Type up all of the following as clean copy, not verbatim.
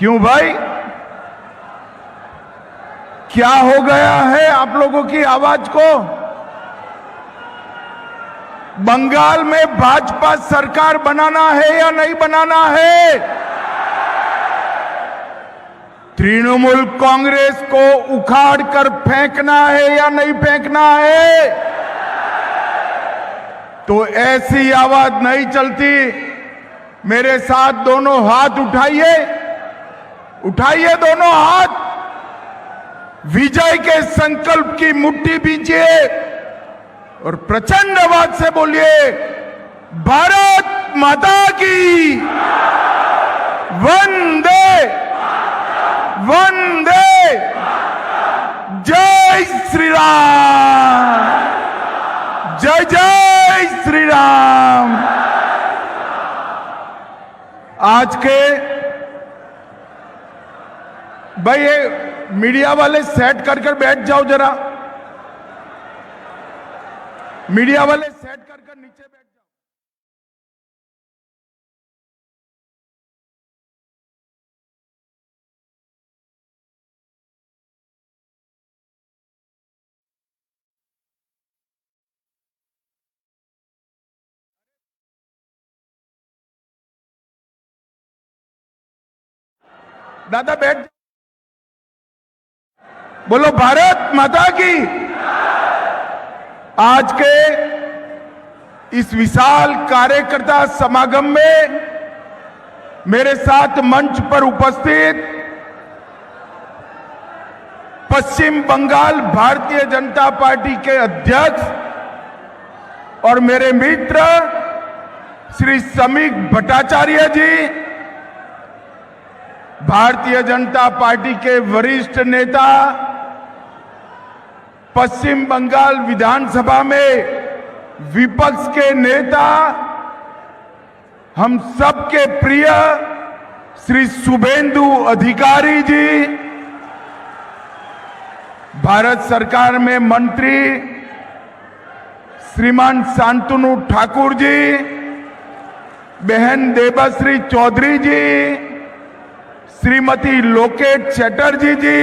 क्यों भाई, क्या हो गया है आप लोगों की आवाज को? बंगाल में भाजपा सरकार बनाना है या नहीं बनाना है? तृणमूल कांग्रेस को उखाड़ कर फेंकना है या नहीं फेंकना है? तो ऐसी आवाज नहीं चलती। मेरे साथ दोनों हाथ उठाइए, उठाइए दोनों हाथ, विजय के संकल्प की मुट्ठी बीजिए और प्रचंड आवाज से बोलिए, भारत माता की वंदे वंदे, जय श्री राम, जय जय श्री राम। आज के भाई ये मीडिया वाले सेट कर बैठ जाओ जरा, मीडिया वाले सेट कर नीचे बैठ जाओ। दादा बैठ जाओ। बोलो भारत माता की। आज के इस विशाल कार्यकर्ता समागम में मेरे साथ मंच पर उपस्थित पश्चिम बंगाल भारतीय जनता पार्टी के अध्यक्ष और मेरे मित्र श्री समीक भट्टाचार्य जी, भारतीय जनता पार्टी के वरिष्ठ नेता, पश्चिम बंगाल विधानसभा में विपक्ष के नेता, हम सबके प्रिय श्री शुभेंदु अधिकारी जी, भारत सरकार में मंत्री श्रीमान शांतनु ठाकुर जी, बहन देबश्री चौधरी जी, श्रीमती लोकेट चटर्जी जी,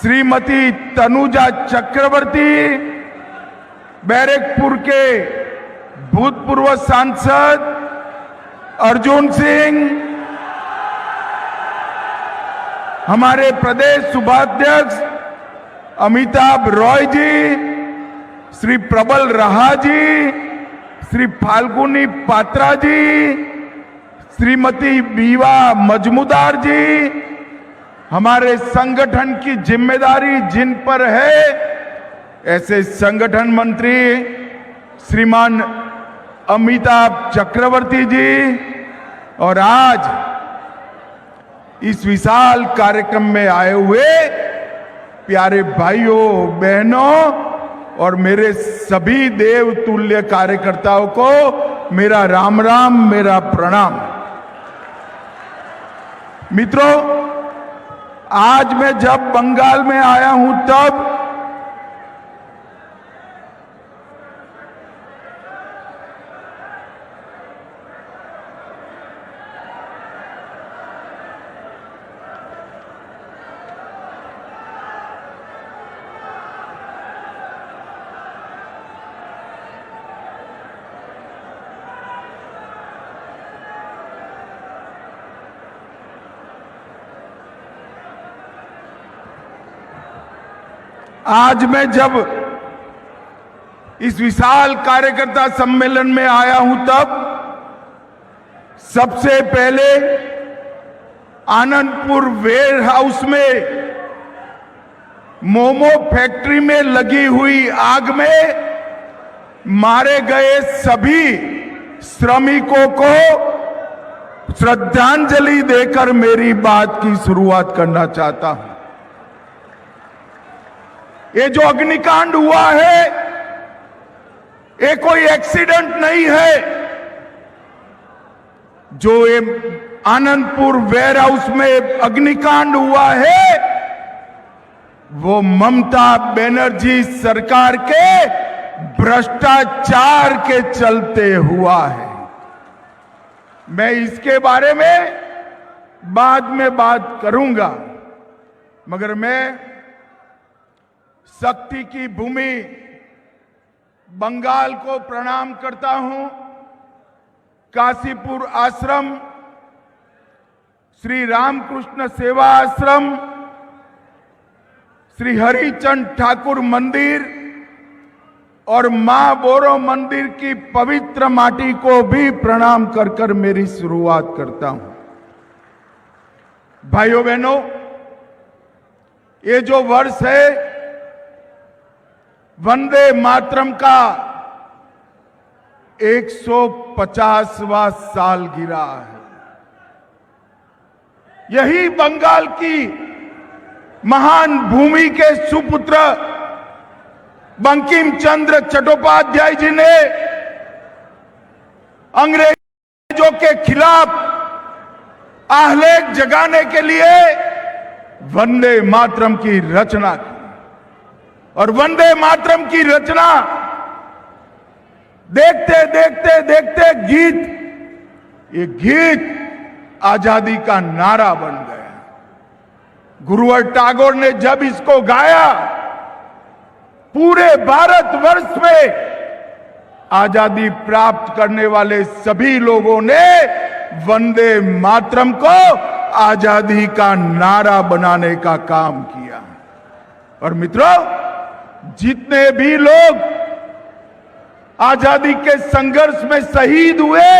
श्रीमती तनुजा चक्रवर्ती, बैरकपुर के भूतपूर्व सांसद अर्जुन सिंह, हमारे प्रदेश उपाध्यक्ष अमिताभ रॉय जी, श्री प्रबल रहा जी, श्री फाल्गुनी पात्रा जी, श्रीमती बीवा मजमुदार जी, हमारे संगठन की जिम्मेदारी जिन पर है ऐसे संगठन मंत्री श्रीमान अमिताभ चक्रवर्ती जी, और आज इस विशाल कार्यक्रम में आए हुए प्यारे भाइयों बहनों और मेरे सभी देव तुल्य कार्यकर्ताओं को मेरा राम राम, मेरा प्रणाम। मित्रों, आज मैं जब बंगाल में आया हूं तब इस विशाल कार्यकर्ता सम्मेलन में आया हूं तब सबसे पहले आनंदपुर वेयर हाउस में मोमो फैक्ट्री में लगी हुई आग में मारे गए सभी श्रमिकों को श्रद्धांजलि देकर मेरी बात की शुरुआत करना चाहता हूं। ये जो अग्निकांड हुआ है ये कोई एक्सीडेंट नहीं है। जो ये आनंदपुर वेयर हाउस में अग्निकांड हुआ है वो ममता बनर्जी सरकार के भ्रष्टाचार के चलते हुआ है। मैं इसके बारे में बाद में बात करूंगा, मगर मैं शक्ति की भूमि बंगाल को प्रणाम करता हूं। काशीपुर आश्रम, श्री रामकृष्ण सेवा आश्रम, श्री हरिचंद ठाकुर मंदिर और मां बोरो मंदिर की पवित्र माटी को भी प्रणाम कर कर मेरी शुरुआत करता हूं। भाइयों बहनों, ये जो वर्ष है वंदे मातरम का 150वां साल गिरा है। यही बंगाल की महान भूमि के सुपुत्र बंकिम चंद्र चट्टोपाध्याय जी ने अंग्रेजों के खिलाफ आहलेख जगाने के लिए वंदे मातरम की रचना की। और वंदे मातरम की रचना देखते देखते देखते ये गीत आजादी का नारा बन गया। गुरुवर टैगोर ने जब इसको गाया, पूरे भारतवर्ष में आजादी प्राप्त करने वाले सभी लोगों ने वंदे मातरम को आजादी का नारा बनाने का काम किया। और मित्रों, जितने भी लोग आजादी के संघर्ष में शहीद हुए,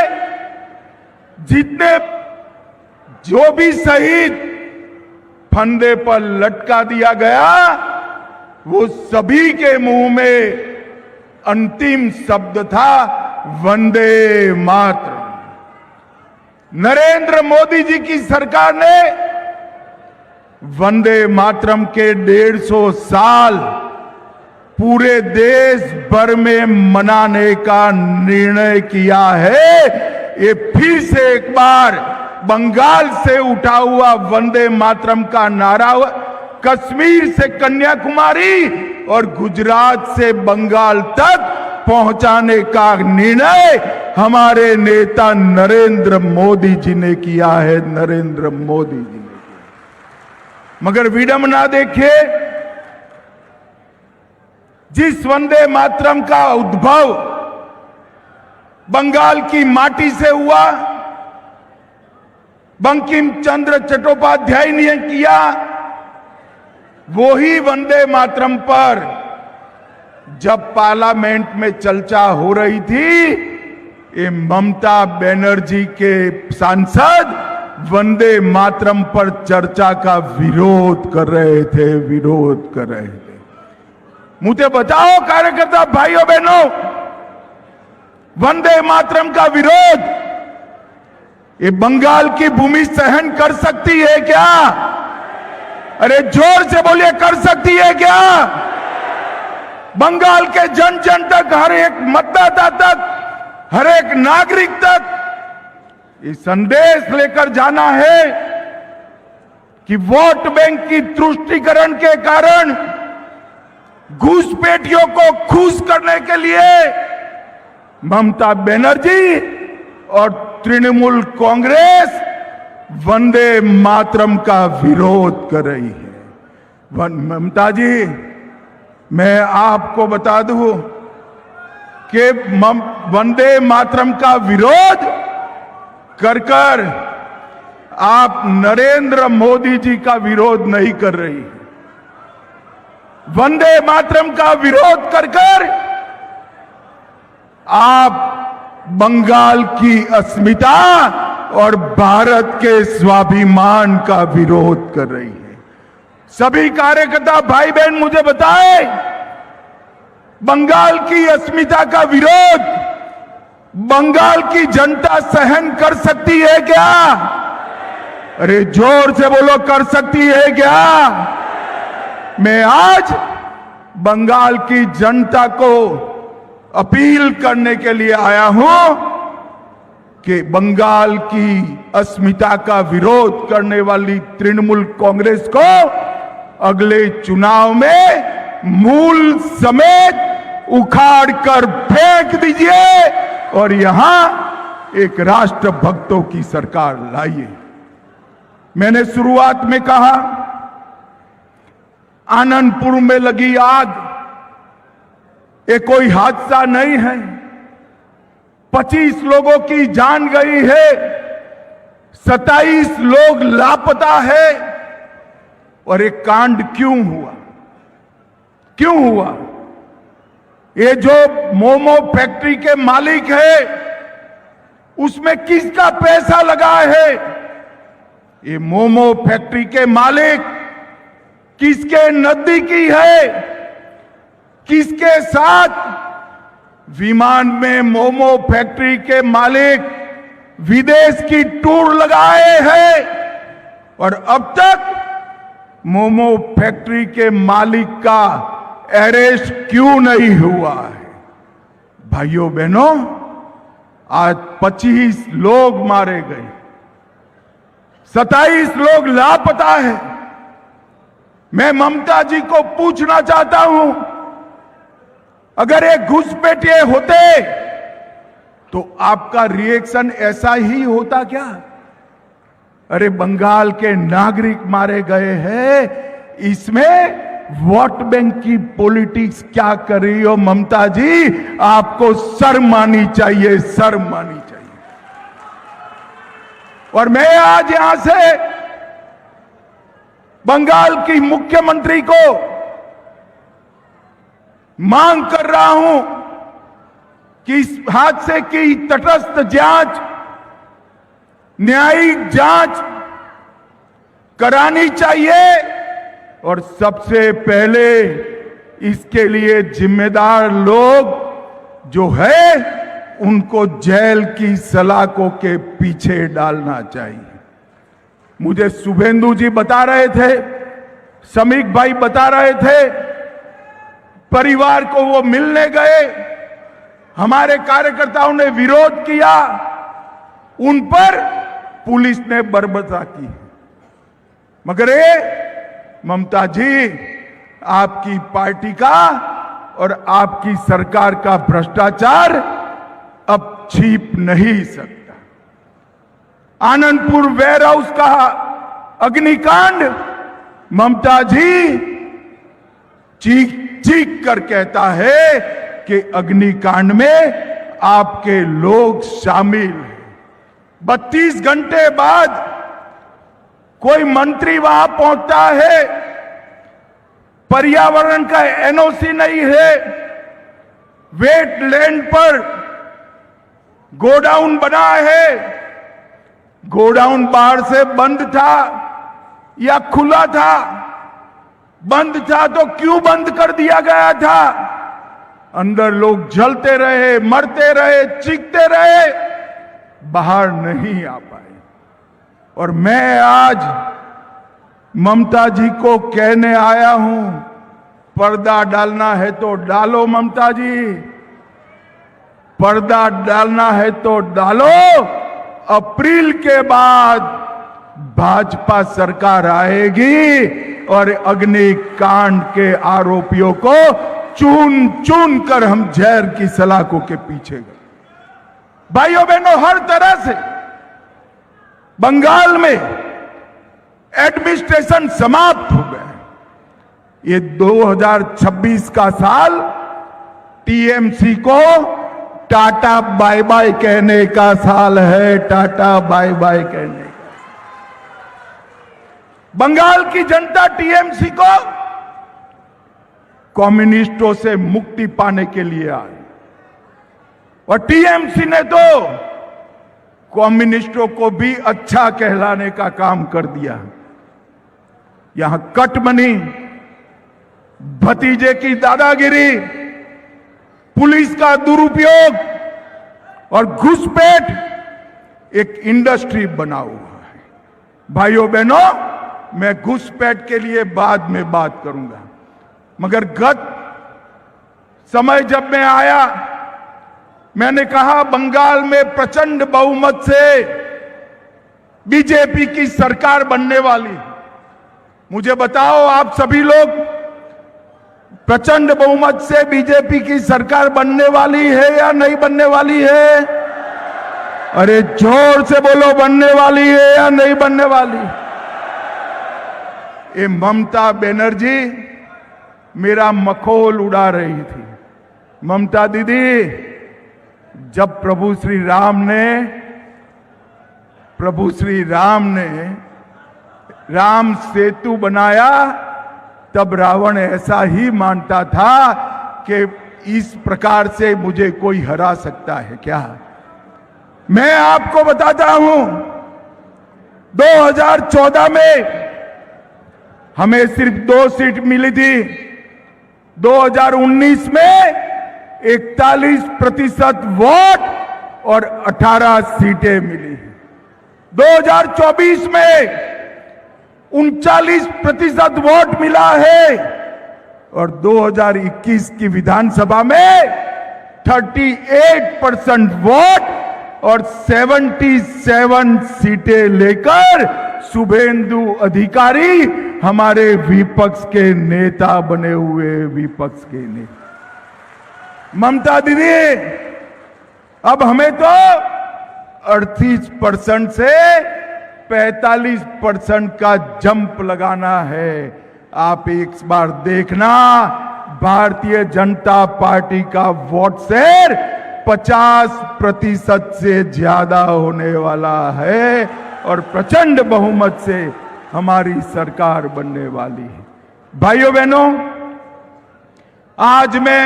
जो भी शहीद फंदे पर लटका दिया गया, वो सभी के मुंह में अंतिम शब्द था वंदे मातरम। नरेंद्र मोदी जी की सरकार ने वंदे मातरम के 150 साल पूरे देश भर में मनाने का निर्णय किया है। ये फिर से एक बार बंगाल से उठा हुआ वंदे मातरम का नारा कश्मीर से कन्याकुमारी और गुजरात से बंगाल तक पहुंचाने का निर्णय हमारे नेता नरेंद्र मोदी जी ने किया है। नरेंद्र मोदी जी ने किया। मगर विडंबना देखिए, जिस वंदे मातरम का उद्भव बंगाल की माटी से हुआ, बंकिम चंद्र चट्टोपाध्याय ने किया, वो ही वंदे मातरम पर जब पार्लियामेंट में चर्चा हो रही थी, ये ममता बनर्जी के सांसद वंदे मातरम पर चर्चा का विरोध कर रहे थे। मुझे बताओ कार्यकर्ता भाइयों बहनों, वंदे मातरम का विरोध ये बंगाल की भूमि सहन कर सकती है क्या? अरे जोर से बोलिए, कर सकती है क्या? बंगाल के जन जन तक, हर एक मतदाता तक, हर एक नागरिक तक ये संदेश लेकर जाना है कि वोट बैंक की तुष्टीकरण के कारण घुसपैठियों को खुश करने के लिए ममता बनर्जी और तृणमूल कांग्रेस वंदे मातरम का विरोध कर रही है। ममता जी, मैं आपको बता दूं कि वंदे मातरम का विरोध कर कर आप नरेंद्र मोदी जी का विरोध नहीं कर रही। वंदे मातरम का विरोध कर कर आप बंगाल की अस्मिता और भारत के स्वाभिमान का विरोध कर रही है। सभी कार्यकर्ता भाई बहन मुझे बताएं, बंगाल की अस्मिता का विरोध बंगाल की जनता सहन कर सकती है क्या? अरे जोर से बोलो, कर सकती है क्या? मैं आज बंगाल की जनता को अपील करने के लिए आया हूं कि बंगाल की अस्मिता का विरोध करने वाली तृणमूल कांग्रेस को अगले चुनाव में मूल समेत उखाड़ कर फेंक दीजिए और यहां एक राष्ट्रभक्तों की सरकार लाइए। मैंने शुरुआत में कहा, आनंदपुर में लगी आग ये कोई हादसा नहीं है। 25 लोगों की जान गई है, 27 लोग लापता है। और ये कांड क्यों हुआ? क्यों हुआ? ये जो मोमो फैक्ट्री के मालिक है, उसमें किसका पैसा लगा है? ये मोमो फैक्ट्री के मालिक किसके नजदीकी है? किसके साथ विमान में मोमो फैक्ट्री के मालिक विदेश की टूर लगाए हैं और अब तक मोमो फैक्ट्री के मालिक का अरेस्ट क्यों नहीं हुआ है? भाइयों बहनों, आज 25 लोग मारे गए, 27 लोग लापता है। मैं ममता जी को पूछना चाहता हूं, अगर ये घुसपैठिए होते तो आपका रिएक्शन ऐसा ही होता क्या? अरे बंगाल के नागरिक मारे गए हैं, इसमें वोट बैंक की पॉलिटिक्स क्या कर रही हो ममता जी? आपको शर्म आनी चाहिए, शर्म आनी चाहिए। और मैं आज यहां से बंगाल की मुख्यमंत्री को मांग कर रहा हूं कि इस हादसे की तटस्थ जांच, न्यायिक जांच करानी चाहिए और सबसे पहले इसके लिए जिम्मेदार लोग जो है उनको जेल की सलाखों के पीछे डालना चाहिए। मुझे शुभेंदु जी बता रहे थे, समीक भाई बता रहे थे, परिवार को वो मिलने गए, हमारे कार्यकर्ताओं ने विरोध किया, उन पर पुलिस ने बर्बरता की। मगर ये ममता जी, आपकी पार्टी का और आपकी सरकार का भ्रष्टाचार अब छिप नहीं सकता। आनंदपुर वेयर हाउस का अग्निकांड, ममता जी चीख चीख कर कहता है कि अग्निकांड में आपके लोग शामिल हैं। 32 घंटे बाद कोई मंत्री वहां पहुंचता है, पर्यावरण का एनओसी नहीं है, वेटलैंड पर गोडाउन बना है, गोडाउन बाहर से बंद था या खुला था? बंद था तो क्यों बंद कर दिया गया था? अंदर लोग जलते रहे, मरते रहे, चीखते रहे, बाहर नहीं आ पाए। और मैं आज ममता जी को कहने आया हूं, पर्दा डालना है तो डालो ममता जी, पर्दा डालना है तो डालो। अप्रैल के बाद भाजपा सरकार आएगी और अग्निकांड के आरोपियों को चुन चुन कर हम जहर की सलाखों के पीछे गए। भाइयों बहनों, हर तरह से बंगाल में एडमिनिस्ट्रेशन समाप्त हो गए। ये 2026 का साल टीएमसी को टाटा बाय बाय कहने का साल है, टाटा बाय बाय कहने का। बंगाल की जनता टीएमसी को कम्युनिस्टों से मुक्ति पाने के लिए आई और टीएमसी ने तो कम्युनिस्टों को भी अच्छा कहलाने का काम कर दिया। यहां कटमनी, भतीजे की दादागिरी, पुलिस का दुरुपयोग और घुसपैठ एक इंडस्ट्री बना हुआ है। भाइयों बहनों, मैं घुसपैठ के लिए बाद में बात करूंगा, मगर गत समय जब मैं आया, मैंने कहा बंगाल में प्रचंड बहुमत से बीजेपी की सरकार बनने वाली। मुझे बताओ, आप सभी लोग, प्रचंड बहुमत से बीजेपी की सरकार बनने वाली है या नहीं बनने वाली है? अरे जोर से बोलो, बनने वाली है या नहीं बनने वाली? ये ममता बनर्जी मेरा मखौल उड़ा रही थी। ममता दीदी, जब प्रभु श्री राम ने राम सेतु बनाया, तब रावण ऐसा ही मानता था कि इस प्रकार से मुझे कोई हरा सकता है क्या। मैं आपको बताता हूं, 2014 में हमें सिर्फ 2 सीट मिली थी। 2019 में 41% वोट और 18 सीटें मिली। 2024 में 39% वोट मिला है और 2021 की विधानसभा में 38% वोट और 77 सीटें लेकर शुभेंदु अधिकारी हमारे विपक्ष के नेता बने हुए विपक्ष के नेता। ममता दीदी, अब हमें तो 38% से 45% का जंप लगाना है। आप एक बार देखना, भारतीय जनता पार्टी का वोट शेयर 50% से ज्यादा होने वाला है और प्रचंड बहुमत से हमारी सरकार बनने वाली है। भाइयों बहनों, आज मैं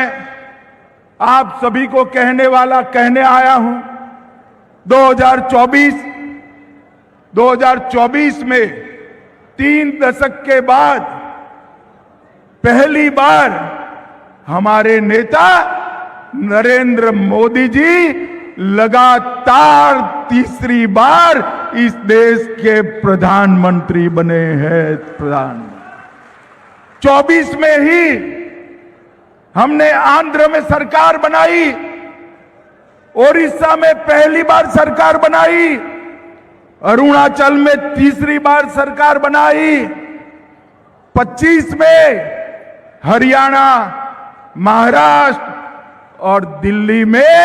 आप सभी को कहने आया हूं, 2024 में 3 दशक के बाद पहली बार हमारे नेता नरेंद्र मोदी जी लगातार तीसरी बार इस देश के प्रधानमंत्री बने हैं। 24 में ही हमने आंध्र में सरकार बनाई, ओडिशा में पहली बार सरकार बनाई, अरुणाचल में तीसरी बार सरकार बनाई, 25 में हरियाणा, महाराष्ट्र और दिल्ली में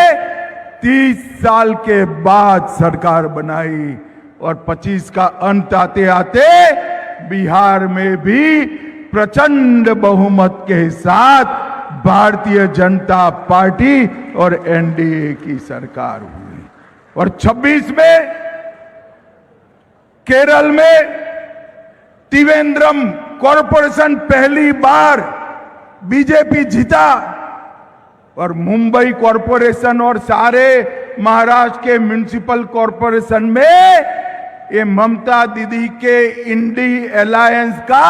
30 साल के बाद सरकार बनाई और 25 का अंत आते आते बिहार में भी प्रचंड बहुमत के साथ भारतीय जनता पार्टी और एनडीए की सरकार हुई और 26 में केरल में त्रिवेंद्रम कॉरपोरेशन पहली बार बीजेपी जीता और मुंबई कॉरपोरेशन और सारे महाराष्ट्र के म्युनिसिपल कॉरपोरेशन में ये ममता दीदी के इंडी अलायंस का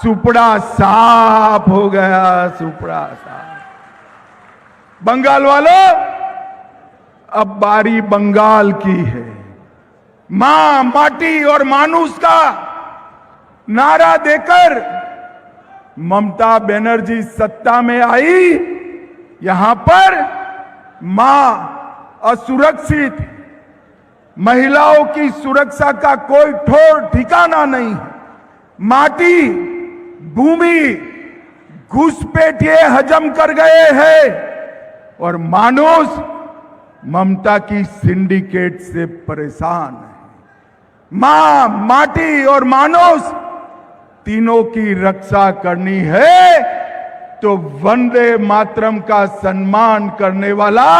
सुपड़ा साफ हो गया। सुपड़ा साफ। बंगाल वालों, अब बारी बंगाल की है। मां, माटी और मानुष का नारा देकर ममता बनर्जी सत्ता में आई। यहां पर मां असुरक्षित, महिलाओं की सुरक्षा का कोई ठोर ठिकाना नहीं है। माटी, भूमि घुसपैठिए हजम कर गए हैं और मानुष ममता की सिंडिकेट से परेशान है। मां, माटी और मानुष तीनों की रक्षा करनी है तो वंदे मातरम का सम्मान करने वाला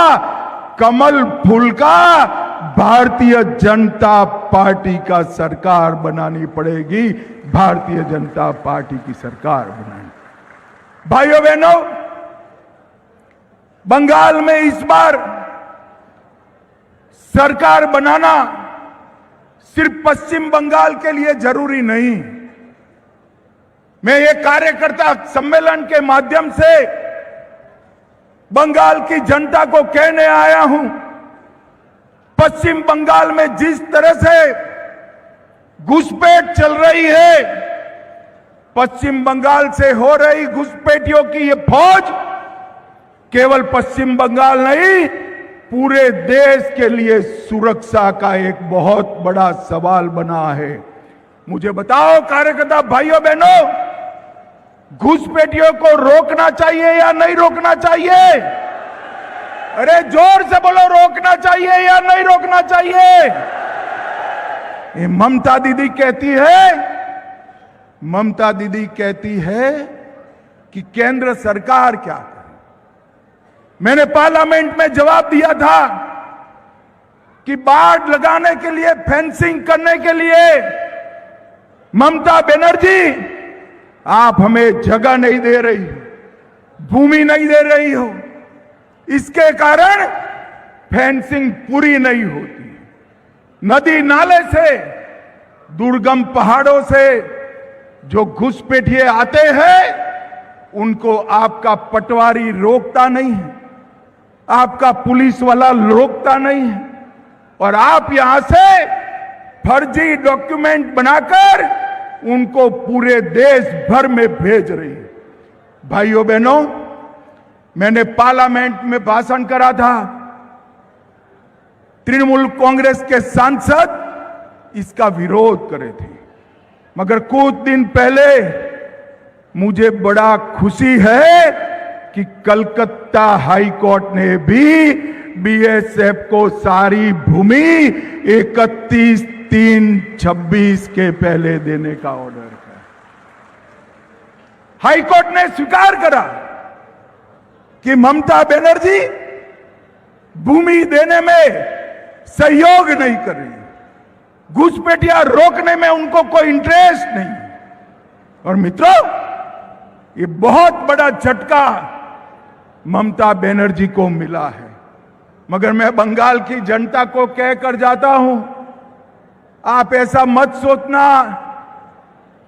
कमल फूल का भारतीय जनता पार्टी का सरकार बनानी पड़ेगी। भारतीय जनता पार्टी की सरकार बनानी। भाइयों बहनों, बंगाल में इस बार सरकार बनाना सिर्फ पश्चिम बंगाल के लिए जरूरी नहीं। मैं ये कार्यकर्ता सम्मेलन के माध्यम से बंगाल की जनता को कहने आया हूं, पश्चिम बंगाल में जिस तरह से घुसपैठ चल रही है, पश्चिम बंगाल से हो रही घुसपैठियों की ये फौज केवल पश्चिम बंगाल नहीं, पूरे देश के लिए सुरक्षा का एक बहुत बड़ा सवाल बना है। मुझे बताओ कार्यकर्ता भाइयों बहनों, घुसपैठियों को रोकना चाहिए या नहीं रोकना चाहिए? अरे जोर से बोलो, रोकना चाहिए या नहीं रोकना चाहिए? ये ममता दीदी कहती है ममता दीदी कहती है कि केंद्र सरकार क्या करे। मैंने पार्लियामेंट में जवाब दिया था कि बाढ़ लगाने के लिए, फेंसिंग करने के लिए ममता बनर्जी आप हमें जगह नहीं दे रही हो, भूमि नहीं दे रही हो, इसके कारण फेंसिंग पूरी नहीं होती। नदी नाले से, दुर्गम पहाड़ों से जो घुसपैठिए आते हैं उनको आपका पटवारी रोकता नहीं है, आपका पुलिस वाला रोकता नहीं है, और आप यहां से फर्जी डॉक्यूमेंट बनाकर उनको पूरे देश भर में भेज रही है। भाइयों बहनों, मैंने पार्लियामेंट में भाषण करा था, तृणमूल कांग्रेस के सांसद इसका विरोध करे थे, मगर कुछ दिन पहले मुझे बड़ा खुशी है कि कलकत्ता हाई कोर्ट ने भी बीएसएफ को सारी भूमि 31/3/26 के पहले देने का ऑर्डर किया। हाई कोर्ट ने स्वीकार करा कि ममता बनर्जी भूमि देने में सहयोग नहीं कर रही, घुसपैठिया रोकने में उनको कोई इंटरेस्ट नहीं। और मित्रों, ये बहुत बड़ा झटका ममता बनर्जी को मिला है, मगर मैं बंगाल की जनता को कहकर जाता हूं, आप ऐसा मत सोचना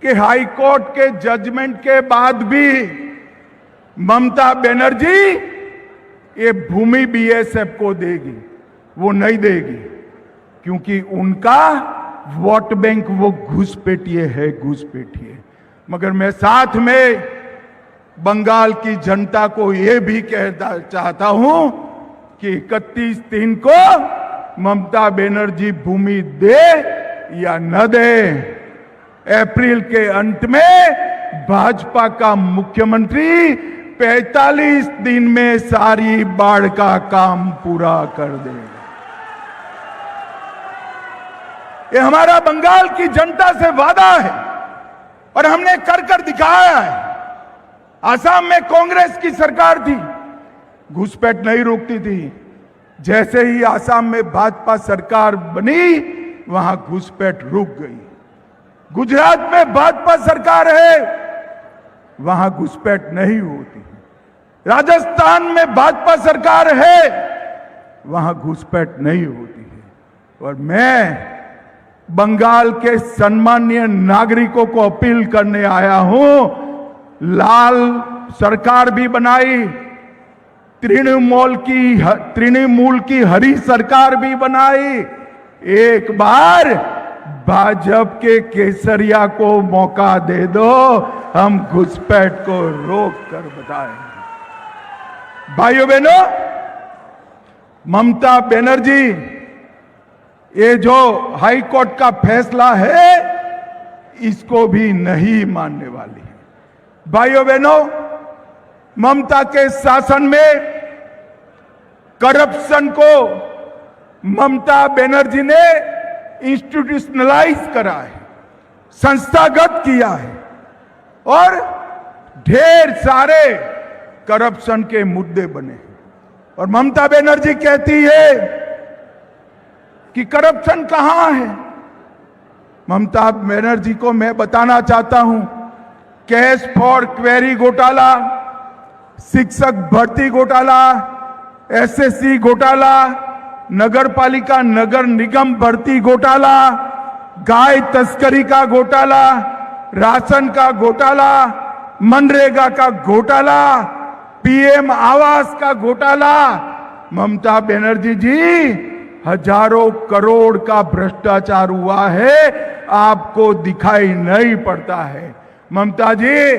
कि हाई कोर्ट के जजमेंट के बाद भी ममता बनर्जी ये भूमि बीएसएफ को देगी। वो नहीं देगी, क्योंकि उनका वोट बैंक वो घुसपैठिए है, घुसपैठिए। मगर मैं साथ में बंगाल की जनता को ये भी कहना चाहता हूं कि 31/3 को ममता बनर्जी भूमि दे या न दे, अप्रैल के अंत में भाजपा का मुख्यमंत्री 45 दिन में सारी बाढ़ का काम पूरा कर देगा। ये हमारा बंगाल की जनता से वादा है और हमने कर दिखाया है। आसाम में कांग्रेस की सरकार थी, घुसपैठ नहीं रोकती थी। जैसे ही आसाम में भाजपा सरकार बनी, वहां घुसपैठ रुक गई। गुजरात में भाजपा सरकार है, वहां घुसपैठ नहीं होती। राजस्थान में भाजपा सरकार है, वहां घुसपैठ नहीं होती है। और मैं बंगाल के सम्मानीय नागरिकों को अपील करने आया हूं, लाल सरकार भी बनाई, तृणमूल की हरी सरकार भी बनाई। एक बार भाजपा के केसरिया को मौका दे दो, हम घुसपैठ को रोक कर बताएंगे। भाइयों बहनों, ममता बनर्जी ये जो हाई कोर्ट का फैसला है इसको भी नहीं मानने वाली है। भाइयों बहनों, ममता के शासन में करप्शन को ममता बनर्जी ने इंस्टीट्यूशनलाइज करा है, संस्थागत किया है, और ढेर सारे करप्शन के मुद्दे बने हैं। और ममता बनर्जी कहती है कि करप्शन कहां है। ममता बनर्जी को मैं बताना चाहता हूं, कैश फॉर क्वेरी घोटाला, शिक्षक भर्ती घोटाला, एसएससी घोटाला, नगर पालिका नगर निगम भर्ती घोटाला, गाय तस्करी का घोटाला, राशन का घोटाला, मनरेगा का घोटाला, पीएम आवास का घोटाला। ममता बनर्जी जी, हजारों करोड़ का भ्रष्टाचार हुआ है, आपको दिखाई नहीं पड़ता है। ममता जी,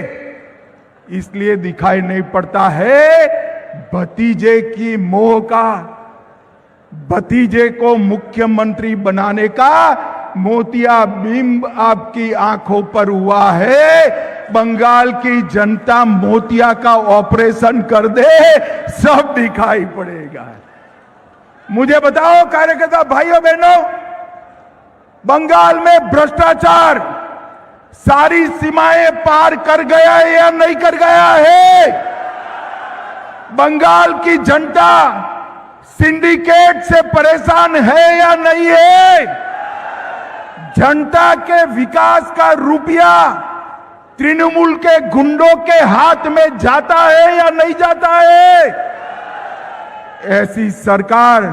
इसलिए दिखाई नहीं पड़ता है, भतीजे की मोह का, भतीजे को मुख्यमंत्री बनाने का मोतियाबिंब आपकी आंखों पर हुआ है। बंगाल की जनता मोतिया का ऑपरेशन कर दे, सब दिखाई पड़ेगा। मुझे बताओ कार्यकर्ता भाइयों बहनों, बंगाल में भ्रष्टाचार सारी सीमाएं पार कर गया है या नहीं कर गया है? बंगाल की जनता सिंडिकेट से परेशान है या नहीं है? जनता के विकास का रुपया तृणमूल के गुंडों के हाथ में जाता है या नहीं जाता है? ऐसी सरकार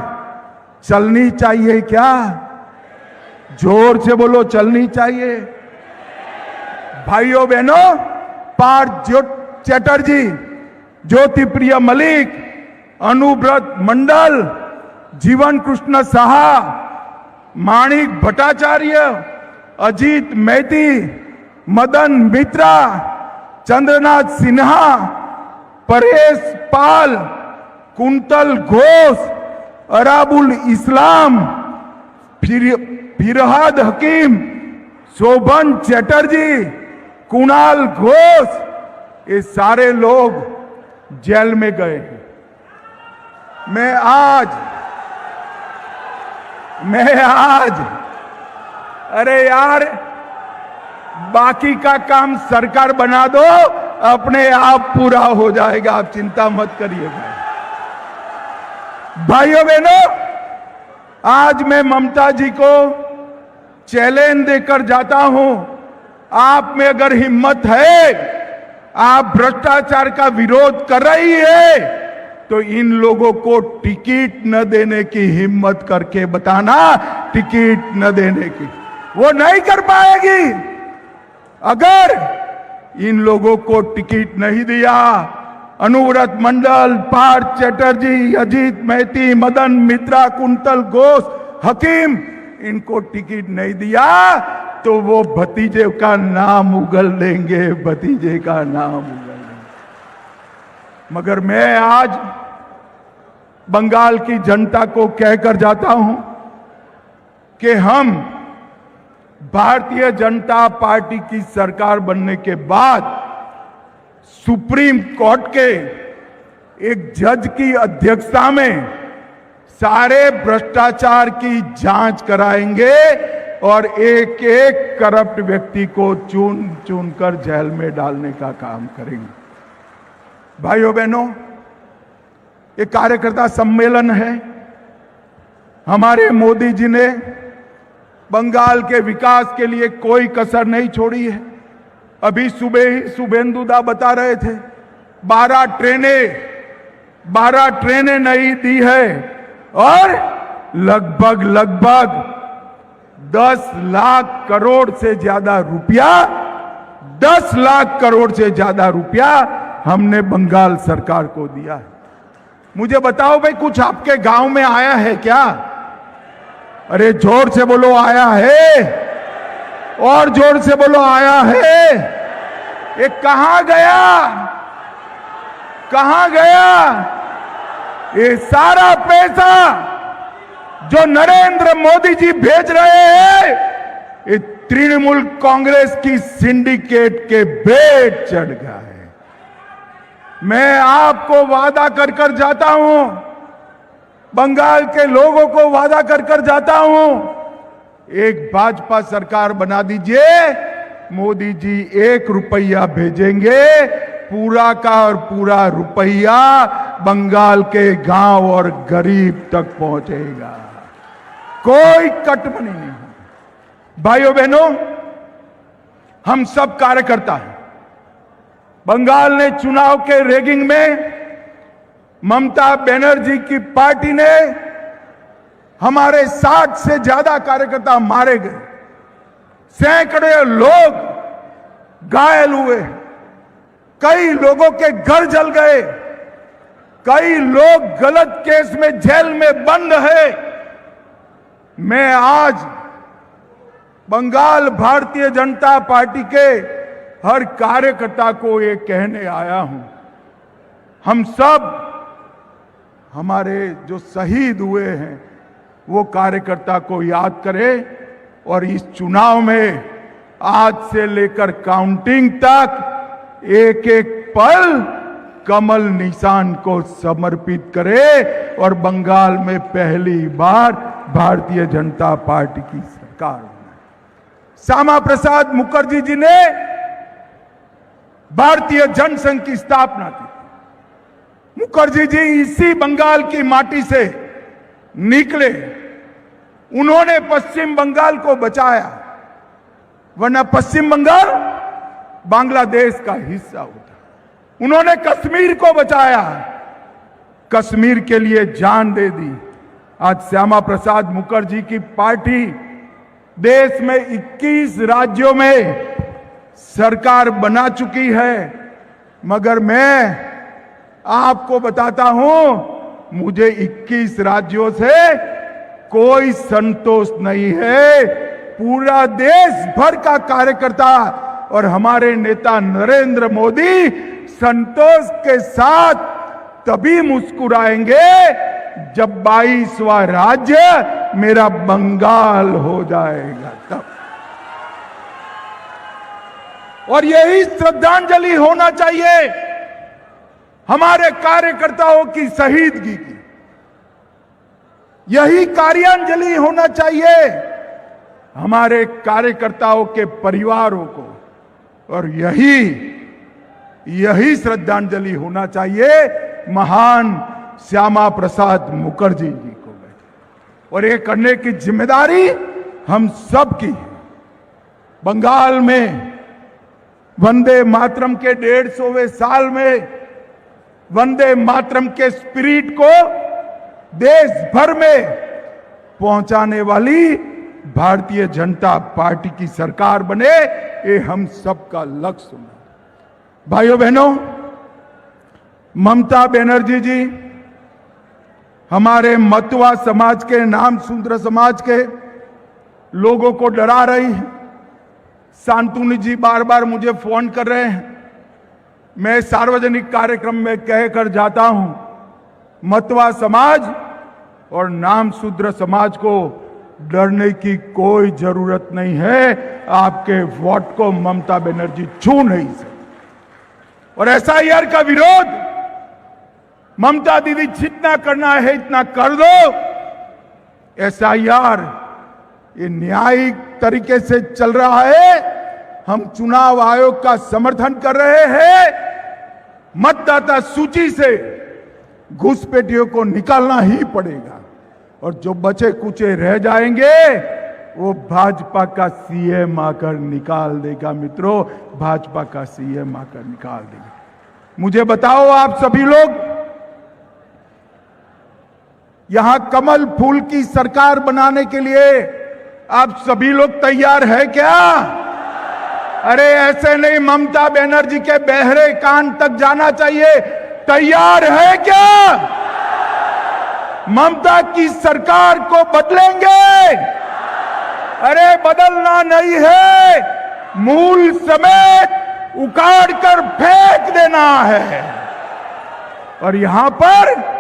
चलनी चाहिए क्या? जोर से बोलो, चलनी चाहिए। भाइयों बहनों, पार्थ चैटर्जी, ज्योति प्रिय मलिक, अनुव्रत मंडल, जीवन कृष्ण साहा, माणिक भट्टाचार्य, अजीत मैती, मदन मित्रा, चंद्रनाथ सिन्हा, परेश पाल, कुंतल घोष, अराबुल इस्लाम, फिरहाद हकीम, शोभन चैटर्जी, कुणाल घोष, ये सारे लोग जेल में गए हैं। मैं आज अरे यार, बाकी का काम सरकार बना दो, अपने आप पूरा हो जाएगा, आप चिंता मत करिए भाइयों बहनों। आज मैं ममता जी को चैलेंज देकर जाता हूं, आप में अगर हिम्मत है, आप भ्रष्टाचार का विरोध कर रही है, तो इन लोगों को टिकट न देने की हिम्मत करके बताना, टिकट न देने की। वो नहीं कर पाएगी। अगर इन लोगों को टिकट नहीं दिया, अनुव्रत मंडल, पार्थ चैटर्जी, अजीत मैती, मदन मित्रा, कुंतल घोष, हकीम, इनको टिकट नहीं दिया तो वो भतीजे का नाम उगल देंगे, भतीजे का नाम उगल देंगे। मगर मैं आज बंगाल की जनता को कहकर जाता हूं कि हम भारतीय जनता पार्टी की सरकार बनने के बाद सुप्रीम कोर्ट के एक जज की अध्यक्षता में सारे भ्रष्टाचार की जांच कराएंगे और एक एक करप्ट व्यक्ति को चुन चुन कर जेल में डालने का काम करेंगे। भाइयों बहनों, ये कार्यकर्ता सम्मेलन है। हमारे मोदी जी ने बंगाल के विकास के लिए कोई कसर नहीं छोड़ी है। अभी सुबह ही शुभेंदुदा बता रहे थे 12 ट्रेनें नहीं दी है और लगभग 10 लाख करोड़ से ज्यादा रुपया 10 लाख करोड़ से ज्यादा रुपया हमने बंगाल सरकार को दिया है। मुझे बताओ भाई, कुछ आपके गांव में आया है क्या? अरे जोर से बोलो, आया है? और जोर से बोलो, आया है? ये कहां गया? कहां गया ये सारा पैसा जो नरेंद्र मोदी जी भेज रहे हैं? ये तृणमूल कांग्रेस की सिंडिकेट के भेंट चढ़ गया है। मैं आपको वादा कर कर जाता हूं, बंगाल के लोगों को वादा कर कर जाता हूं, एक भाजपा सरकार बना दीजिए, मोदी जी 1 रुपया भेजेंगे, पूरा का और पूरा रुपया बंगाल के गांव और गरीब तक पहुंचेगा, कोई कटमनी नहीं। भाइयों बहनों, हम सब कार्यकर्ता हैं। बंगाल ने चुनाव के रेगिंग में ममता बनर्जी की पार्टी ने हमारे 60 से ज्यादा कार्यकर्ता मारे गए, सैकड़े लोग घायल हुए, कई लोगों के घर जल गए, कई लोग गलत केस में जेल में बंद है। मैं आज बंगाल भारतीय जनता पार्टी के हर कार्यकर्ता को ये कहने आया हूं, हम सब हमारे जो शहीद हुए हैं वो कार्यकर्ता को याद करें और इस चुनाव में आज से लेकर काउंटिंग तक एक एक पल कमल निशान को समर्पित करें और बंगाल में पहली बार भारतीय जनता पार्टी की सरकार बनाए। श्यामा प्रसाद मुखर्जी जी ने भारतीय जनसंघ की स्थापना की। मुखर्जी जी इसी बंगाल की माटी से निकले, उन्होंने पश्चिम बंगाल को बचाया, वरना पश्चिम बंगाल बांग्लादेश का हिस्सा होता। उन्होंने कश्मीर को बचाया, कश्मीर के लिए जान दे दी। आज श्यामा प्रसाद मुखर्जी की पार्टी देश में 21 राज्यों में सरकार बना चुकी है, मगर मैं आपको बताता हूं, मुझे 21 राज्यों से कोई संतोष नहीं है। पूरा देश भर का कार्यकर्ता और हमारे नेता नरेंद्र मोदी संतोष के साथ तभी मुस्कुराएंगे जब 22वां राज्य मेरा बंगाल हो जाएगा तब। और यही श्रद्धांजलि होना चाहिए हमारे कार्यकर्ताओं की शहीदगी की, यही कार्यांजलि होना चाहिए हमारे कार्यकर्ताओं के परिवारों को, और यही श्रद्धांजलि होना चाहिए महान श्यामा प्रसाद मुखर्जी जी को। और ये करने की जिम्मेदारी हम सब की है। बंगाल में वंदे मातरम के 150वें साल में वंदे मातरम के स्पिरिट को देश भर में पहुंचाने वाली भारतीय जनता पार्टी की सरकार बने, ये हम सबका लक्ष्य है। भाइयों बहनों, ममता बनर्जी जी हमारे मतुआ समाज के, नाम शूद्र समाज के लोगों को डरा रही है। शांतनु जी बार बार मुझे फोन कर रहे हैं, मैं सार्वजनिक कार्यक्रम में कहकर जाता हूं, मतुआ समाज और नाम शूद्र समाज को डरने की कोई जरूरत नहीं है। आपके वोट को ममता बनर्जी छू नहीं सकती। और एसआईआर का विरोध ममता दीदी जितना करना है इतना कर दो। एसआईआर ये न्यायिक तरीके से चल रहा है, हम चुनाव आयोग का समर्थन कर रहे हैं। मतदाता सूची से घुसपैठियों को निकालना ही पड़ेगा, और जो बचे कुचे रह जाएंगे वो भाजपा का सीएम आकर निकाल देगा। मित्रों, भाजपा का सीएम आकर निकाल देगा। मुझे बताओ, आप सभी लोग यहां कमल फूल की सरकार बनाने के लिए आप सभी लोग तैयार है क्या? अरे ऐसे नहीं, ममता बनर्जी के बहरे कान तक जाना चाहिए। तैयार है क्या? ममता की सरकार को बदलेंगे? अरे बदलना नहीं है, मूल समेत उखाड़ कर फेंक देना है। और यहां पर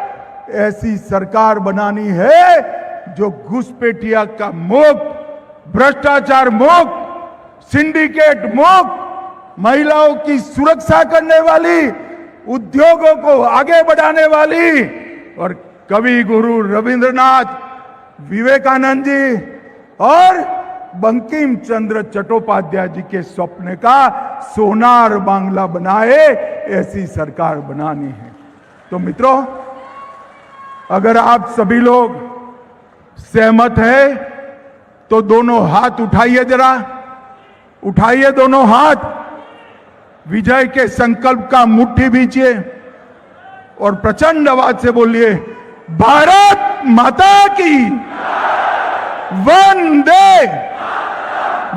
ऐसी सरकार बनानी है जो घुसपैठिया का मुक्त, भ्रष्टाचार मुक्त, सिंडिकेट मुक्त, महिलाओं की सुरक्षा करने वाली, उद्योगों को आगे बढ़ाने वाली, और कवि गुरु रविंद्रनाथ, विवेकानंद जी और बंकिम चंद्र चट्टोपाध्याय जी के स्वप्न का सोनार बांग्ला बनाए, ऐसी सरकार बनानी है। तो मित्रों, अगर आप सभी लोग सहमत हैं तो दोनों हाथ उठाइए, जरा उठाइए दोनों हाथ, विजय के संकल्प का मुट्ठी भींचिए और प्रचंड आवाज से बोलिए, भारत माता की वंदे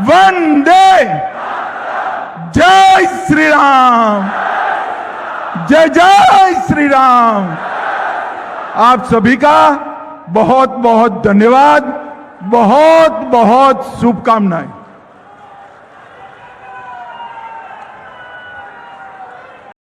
वंदे, जय श्री राम, जय जय श्री राम। आप सभी का बहुत बहुत धन्यवाद, बहुत बहुत शुभकामनाएं।